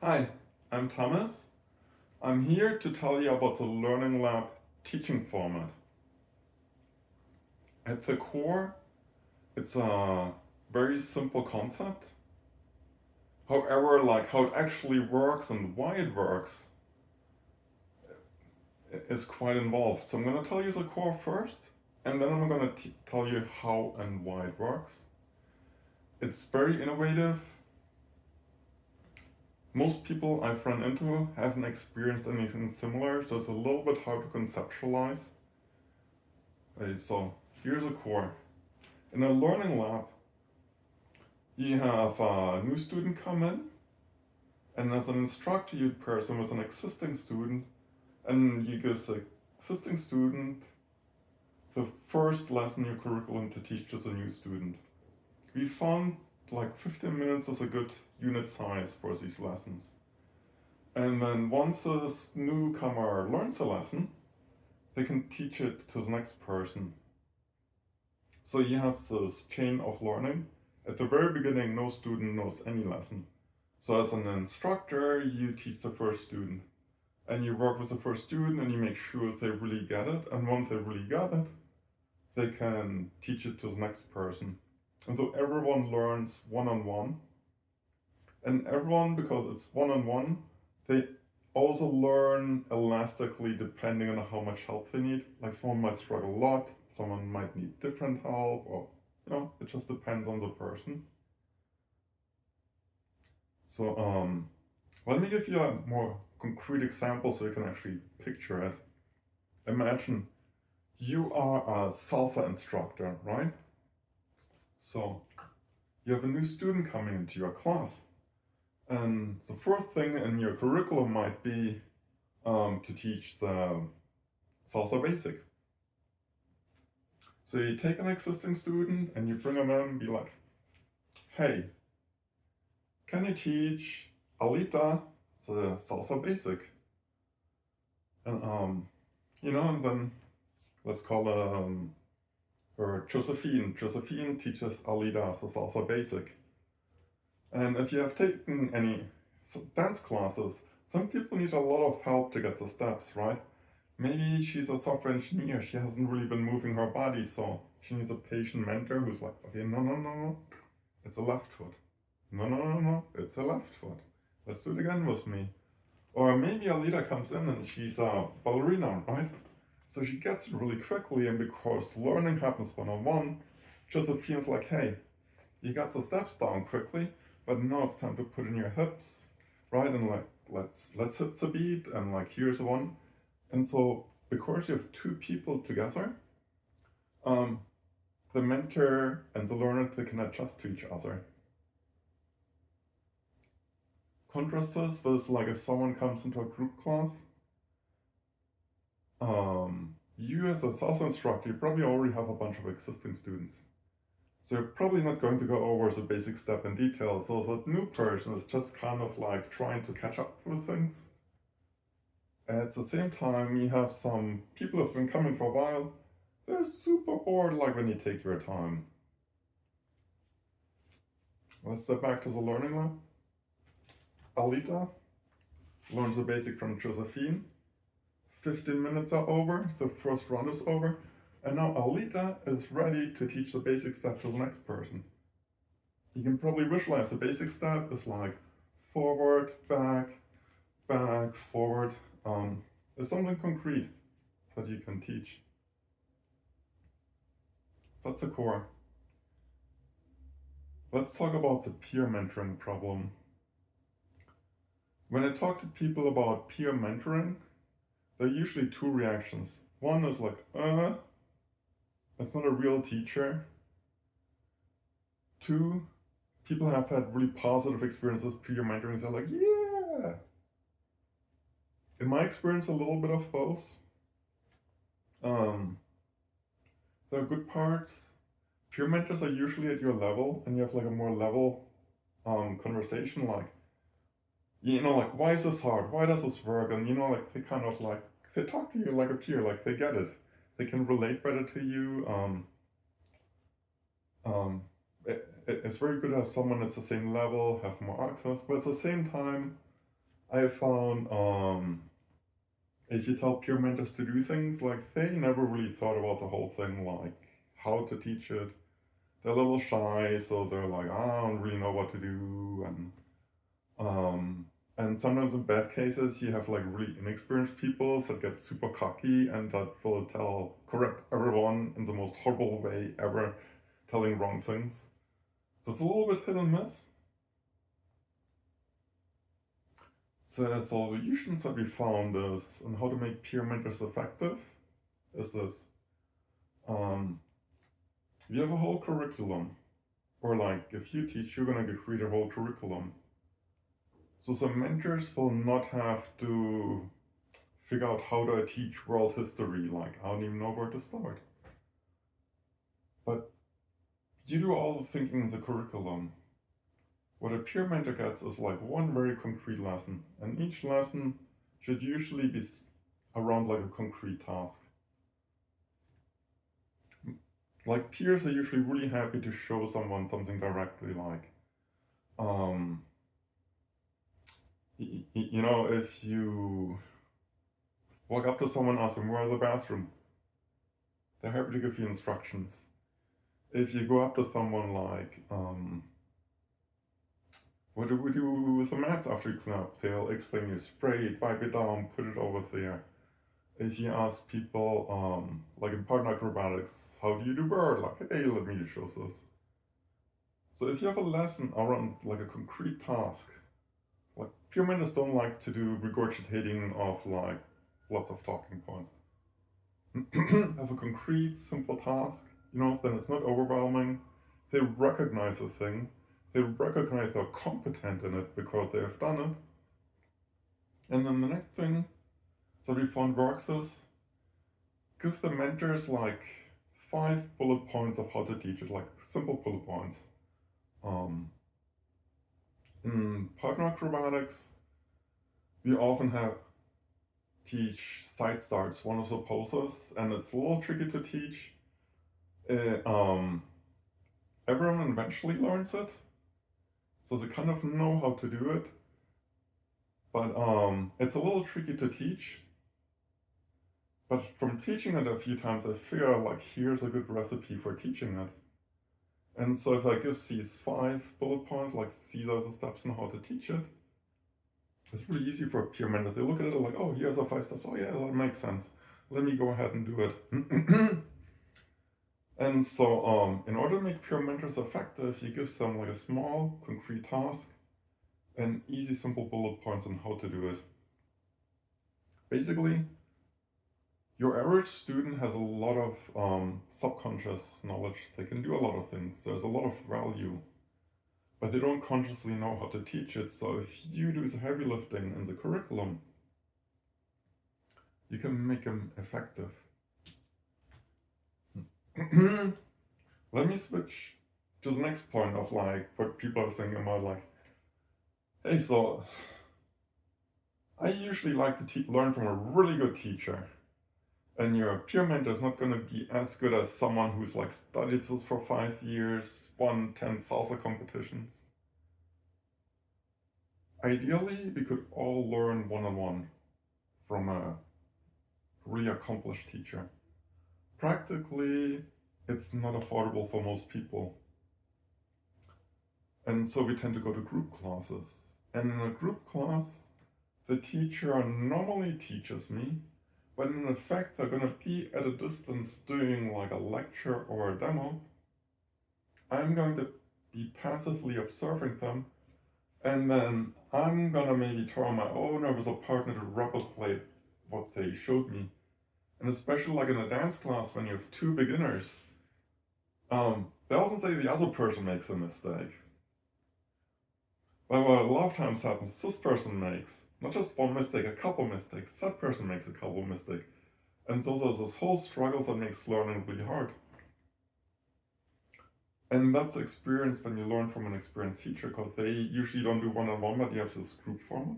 Hi, I'm Thomas. I'm here to tell you about the Learning Lab teaching format. At the core, it's a very simple concept. However, how it actually works and why it works is quite involved. So I'm going to tell you the core first, and then I'm going to tell you how and why it works. It's very innovative. Most people I've run into haven't experienced anything similar, so it's a little bit hard to conceptualize. So here's a core. In a learning lab, you have a new student come in, and as an instructor, you pair them with an existing student, and you give the existing student the first lesson in your curriculum to teach to the new student. We found 15 minutes is a good unit size for these lessons. And then once this newcomer learns a lesson, they can teach it to the next person. So you have this chain of learning. At the very beginning, no student knows any lesson. So as an instructor, you teach the first student. And you work with the first student and you make sure they really get it. And once they really get it, they can teach it to the next person. And so everyone learns one-on-one. And everyone, because it's one-on-one, they also learn elastically depending on how much help they need. Like someone might struggle a lot, someone might need different help, or it just depends on the person. So let me give you a more concrete example so you can actually picture it. Imagine you are a salsa instructor, right? So you have a new student coming into your class. And the first thing in your curriculum might be to teach the salsa basic. So you take an existing student and you bring them in and be like, hey, can you teach Alita the salsa basic? And and then let's call her Josephine. Josephine teaches Alita the salsa basic. And if you have taken any dance classes, some people need a lot of help to get the steps, right? Maybe she's a software engineer, she hasn't really been moving her body, so she needs a patient mentor who's like, okay, no, it's a left foot. No, it's a left foot. Let's do it again with me. Or maybe a leader comes in and she's a ballerina, right? So she gets it really quickly, and because learning happens one-on-one, Joseph feels like, hey, you got the steps down quickly, but now it's time to put in your hips, right? And let's hit the beat, and here's one. And so because you have two people together, the mentor and the learner, they can adjust to each other. Contrast this with if someone comes into a group class, you as a salsa instructor, you probably already have a bunch of existing students. So you're probably not going to go over the basic step in detail. So that new person is just kind of trying to catch up with things. At the same time, you have some people who've been coming for a while. They're super bored when you take your time. Let's step back to the learning lab. Alita learns the basic from Josephine. 15 minutes are over, the first round is over, and now Alita is ready to teach the basic step to the next person. You can probably visualize the basic step is forward, back, forward. It's something concrete that you can teach. So that's the core. Let's talk about the peer mentoring problem. When I talk to people about peer mentoring, there are usually two reactions. One is it's not a real teacher. Two, people have had really positive experiences with peer mentoring. They're like, yeah. In my experience, a little bit of both. There are good parts. Peer mentors are usually at your level, and you have a more level conversation, why is this hard? Why does this work? And they kind of they talk to you like a peer, they get it. They can relate better to you. It's very good to have someone at the same level, have more access, but at the same time, I found if you tell peer mentors to do things, like they never really thought about the whole thing, like how to teach it. They're a little shy, so they're like, I don't really know what to do, um, and sometimes in bad cases, you have like really inexperienced people that get super cocky and that will correct everyone in the most horrible way ever, telling wrong things. So it's a little bit hit and miss. The solutions that we found is on how to make peer mentors effective is this. Um, you have a whole curriculum, or like if you teach, you're gonna create a whole curriculum. So some mentors will not have to figure out how do I teach world history, like I don't even know where to start. But you do all the thinking in the curriculum. What a peer mentor gets is like one very concrete lesson, and each lesson should usually be around like a concrete task. Like peers are usually really happy to show someone something directly, like, um, you know, if you walk up to someone and ask them where's the bathroom, they're happy to give you instructions. If you go up to someone like, what do we do with the mats after you clean up? They'll explain you spray it, wipe it down, put it over there. If you ask people, like in partner acrobatics, how do you do bird? Like, hey, let me show this. So if you have a lesson around like a concrete task, like peer mentors don't like to do regurgitating of like lots of talking points. Have a concrete, simple task, you know, then it's not overwhelming. They recognize the thing. They recognize they're competent in it because they have done it. And then the next thing that we found works is give the mentors like 5 bullet points of how to teach it, like simple bullet points. In partner acrobatics, we often have teach side starts, one of the poses, and it's a little tricky to teach. Everyone eventually learns it, so they kind of know how to do it, but it's a little tricky to teach. But from teaching it a few times, I figure like here's a good recipe for teaching it. And so if I give these 5 bullet points, like these are the steps on how to teach it, it's really easy for a peer mentor. They look at it like, oh, here's the 5 steps. Oh yeah, that makes sense. Let me go ahead and do it. And so in order to make peer mentors effective, you give them like a small, concrete task and easy, simple bullet points on how to do it. Basically, your average student has a lot of subconscious knowledge. They can do a lot of things. There's a lot of value, but they don't consciously know how to teach it. So if you do the heavy lifting in the curriculum, you can make them effective. Let me switch to the next point of like what people are thinking about, like, hey, so I usually like to learn from a really good teacher. And your peer mentor is not going to be as good as someone who's like studied this for 5 years, won 10 salsa competitions. Ideally, we could all learn one-on-one from a really accomplished teacher. Practically, it's not affordable for most people. And so we tend to go to group classes. And in a group class, the teacher normally teaches me, but in effect, they're going to be at a distance doing like a lecture or a demo. I'm going to be passively observing them, and then I'm going to maybe try on my own or with a partner to replicate what they showed me. And especially like in a dance class, when you have 2 beginners, they often say the other person makes a mistake. But what a lot of times happens, this person makes not just one mistake, a couple mistakes. That person makes a couple mistakes. And so there's this whole struggle that makes learning really hard. And that's experience when you learn from an experienced teacher, because they usually don't do one-on-one, but you have this group format.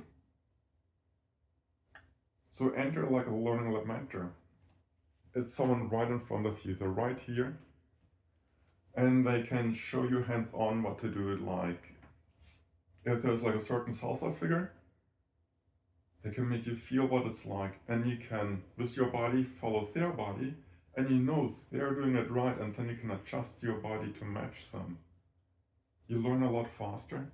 So enter like a learning lab mentor. It's someone right in front of you. They're right here. And they can show you hands-on what to do it, like if there's like a certain salsa figure, They can make you feel what it's like, and you can, with your body, follow their body, and you know they're doing it right, and then you can adjust your body to match them. You learn a lot faster.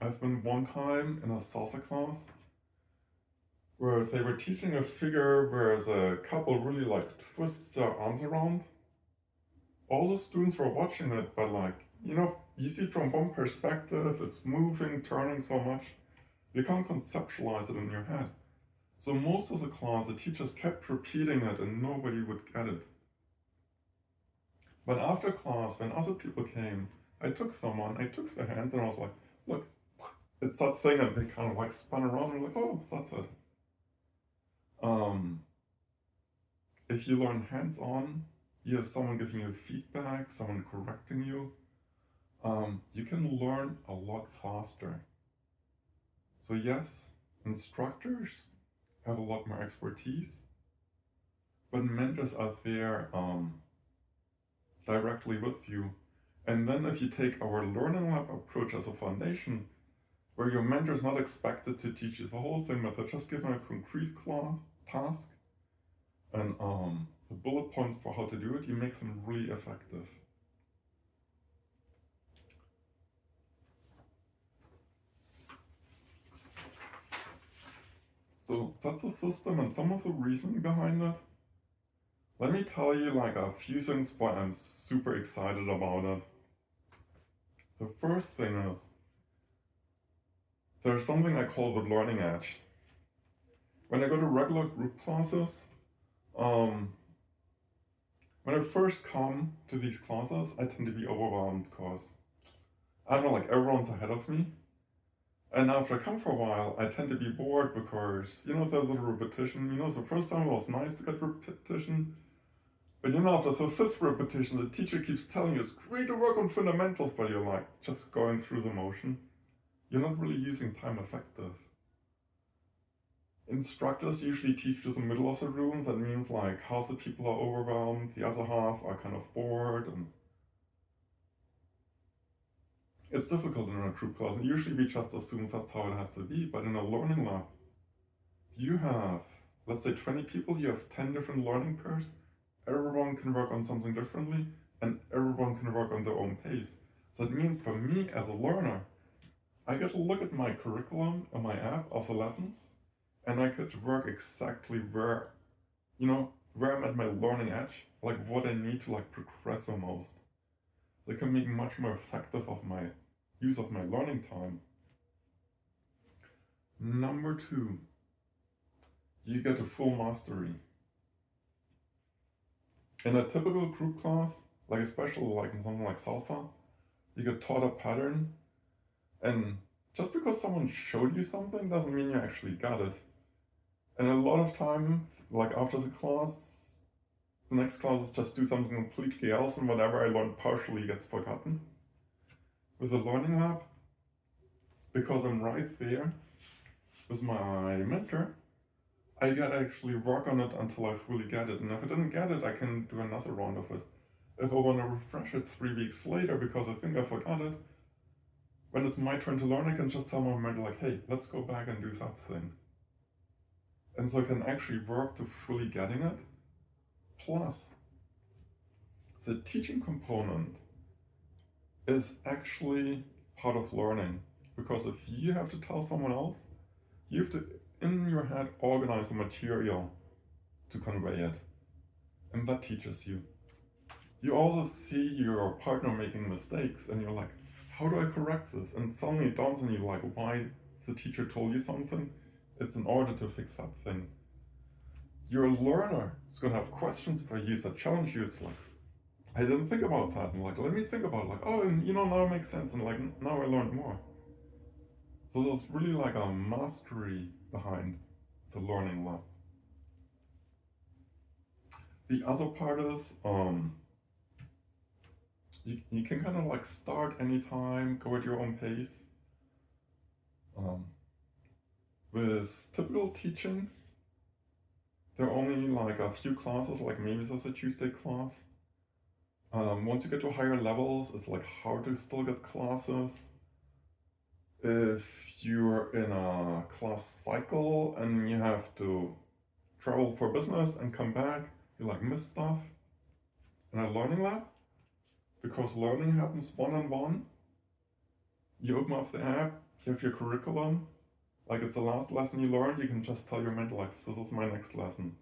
I've been one time in a salsa class where they were teaching a figure where the couple really like twists their arms around. All the students were watching it, but like, you see it from one perspective, it's moving, turning so much, you can't conceptualize it in your head. So most of the class, the teachers kept repeating it and nobody would get it. But after class, when other people came, I took their hands and I was like, look, it's that thing, and they kind of like spun around and like, oh, that's it. If you learn hands-on, you have someone giving you feedback, someone correcting you, you can learn a lot faster. So yes, instructors have a lot more expertise, but mentors are there directly with you. And then if you take our Learning Lab approach as a foundation, where your mentor is not expected to teach you the whole thing, but they're just given a concrete task and the bullet points for how to do it, you make them really effective. So that's the system and some of the reasoning behind it. Let me tell you like a few things why I'm super excited about it. The first thing is, there's something I call the learning edge. When I go to regular group classes, when I first come to these classes, I tend to be overwhelmed because, I don't know, like everyone's ahead of me. And after I come for a while, I tend to be bored because, there's a repetition. The first time it was nice to get repetition. But after the fifth repetition, the teacher keeps telling you it's great to work on fundamentals, but you're like just going through the motion. You're not really using time effective. Instructors usually teach to the middle of the room. That means like half the people are overwhelmed, the other half are kind of bored, and it's difficult in a group class. And usually we just assume that's how it has to be. But in a learning lab, you have, let's say 20 people, you have 10 different learning pairs. Everyone can work on something differently, and everyone can work on their own pace. So that means for me as a learner, I get to look at my curriculum and my app of the lessons, and I could work exactly where I'm at my learning edge, like what I need to like progress the most. They can make much more effective of my use of my learning time. Number 2, you get a full mastery. In a typical group class, like especially like in something like salsa, you get taught a pattern, and just because someone showed you something doesn't mean you actually got it. And a lot of times, like after the class, the next class is just do something completely else, and whatever I learned partially gets forgotten. With the learning lab, because I'm right there with my mentor, I gotta actually work on it until I fully get it. And if I didn't get it, I can do another round of it. If I want to refresh it 3 weeks later because I think I forgot it, when it's my turn to learn, I can just tell my mentor like, hey, let's go back and do that thing. And so I can actually work to fully getting it. Plus, the teaching component is actually part of learning. Because if you have to tell someone else, you have to, in your head, organize the material to convey it. And that teaches you. You also see your partner making mistakes, and you're like, how do I correct this? And suddenly it dawns on you like why the teacher told you something. It's in order to fix that thing. Your learner is going to have questions for you that challenge you. It's like, I didn't think about that. And like, let me think about it. Like, oh, and now it makes sense. And like, now I learned more. So there's really like a mastery behind the learning lab. The other part is, you can kind of like start anytime, go at your own pace. With typical teaching, there are only like a few classes, like maybe there's a Tuesday class. Once you get to higher levels, it's like hard to still get classes. if you're in a class cycle and you have to travel for business and come back, you like miss stuff. In a learning lab, because learning happens one-on-one, you open up the app, you have your curriculum, like it's the last lesson you learned, you can just tell your mentor, like, this is my next lesson.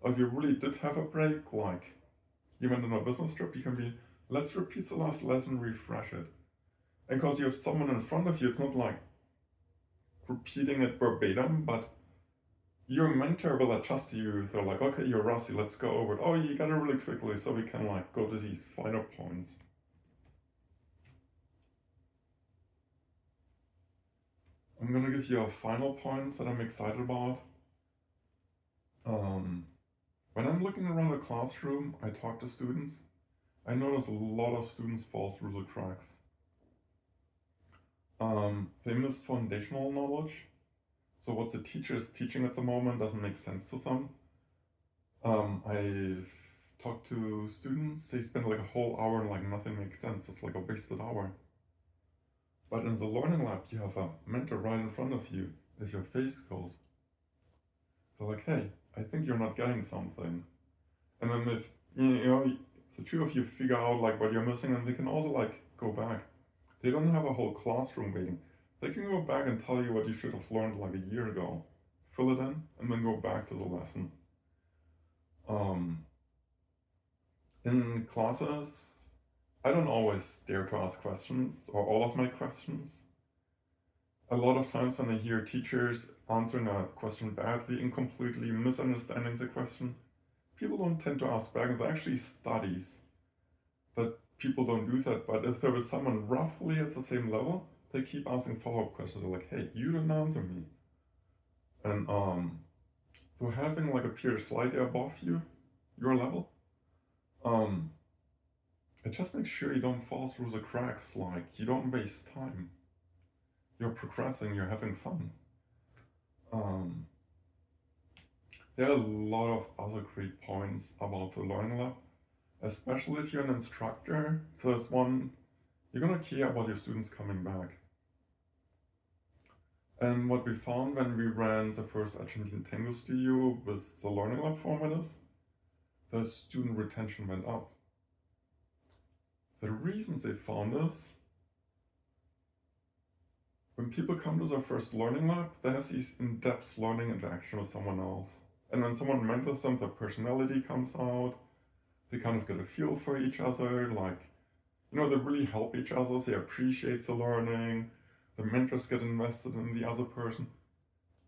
Or if you really did have a break, like you went on a business trip, you can be, let's repeat the last lesson, refresh it. And because you have someone in front of you, it's not like repeating it verbatim, but your mentor will adjust to you. They're like, okay, you're rusty, let's go over it. Oh, you got it really quickly, so we can like go to these finer points. I'm gonna give you a final points that I'm excited about. When I'm looking around the classroom, I talk to students. I notice a lot of students fall through the cracks. They miss foundational knowledge. So what the teacher is teaching at the moment doesn't make sense to some. I've talked to students, they spend like a whole hour and like nothing makes sense. It's like a wasted hour. But in the learning lab, you have a mentor right in front of you with your face code. They're like, hey, I think you're not getting something. And then if, the two of you figure out like what you're missing, and they can also like go back. They don't have a whole classroom waiting. They can go back and tell you what you should have learned like a year ago. Fill it in, and then go back to the lesson. In classes, I don't always dare to ask questions, or all of my questions. A lot of times when I hear teachers answering a question badly, incompletely, misunderstanding the question, people don't tend to ask back, and there are actually studies that people don't do that, but if there is someone roughly at the same level, they keep asking follow-up questions. They're like, hey, you didn't answer me. And so having like a peer slightly above you, your level, it just makes sure you don't fall through the cracks, like you don't waste time. You're progressing, you're having fun. There are a lot of other great points about the Learning Lab, especially if you're an instructor. So there's one, you're gonna care about your students coming back. And what we found when we ran the first Argentine Tango Studio with the Learning Lab format is, the student retention went up. The reasons they found is, when people come to their first Learning Lab, they have these in-depth learning interaction with someone else. And when someone mentors them, their personality comes out, they kind of get a feel for each other, like, they really help each other, they appreciate the learning, the mentors get invested in the other person.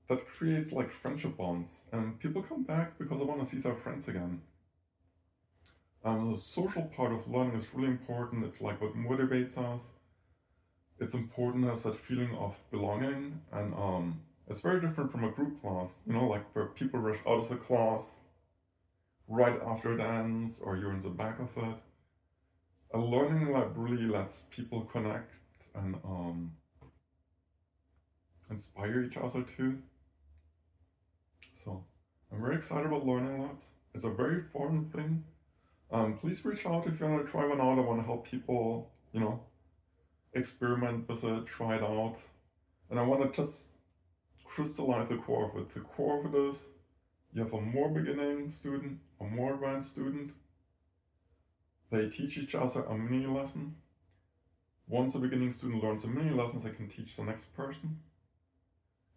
That creates like friendship bonds, and people come back because they want to see their friends again. The social part of learning is really important. It's like what motivates us. It's important as that feeling of belonging, and it's very different from a group class, like where people rush out of the class right after it ends, or you're in the back of it. A learning lab really lets people connect and inspire each other too. So I'm very excited about learning labs. It's a very fun thing. Please reach out if you want to try one out. I want to help people, experiment with it, try it out. And I want to just crystallize the core of it. The core of it is, you have a more beginning student, a more advanced student. They teach each other a mini lesson. Once a beginning student learns the mini lessons, they can teach the next person.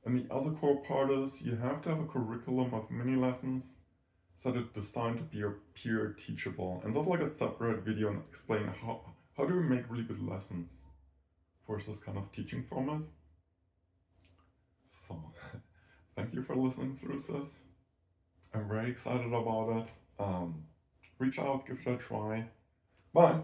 And the other core part is, you have to have a curriculum of mini lessons so that it's designed to be peer teachable. And that's like a separate video on explaining how do we make really good lessons for this kind of teaching format. So, thank you for listening through this. I'm very excited about it. Reach out, give it a try. Bye.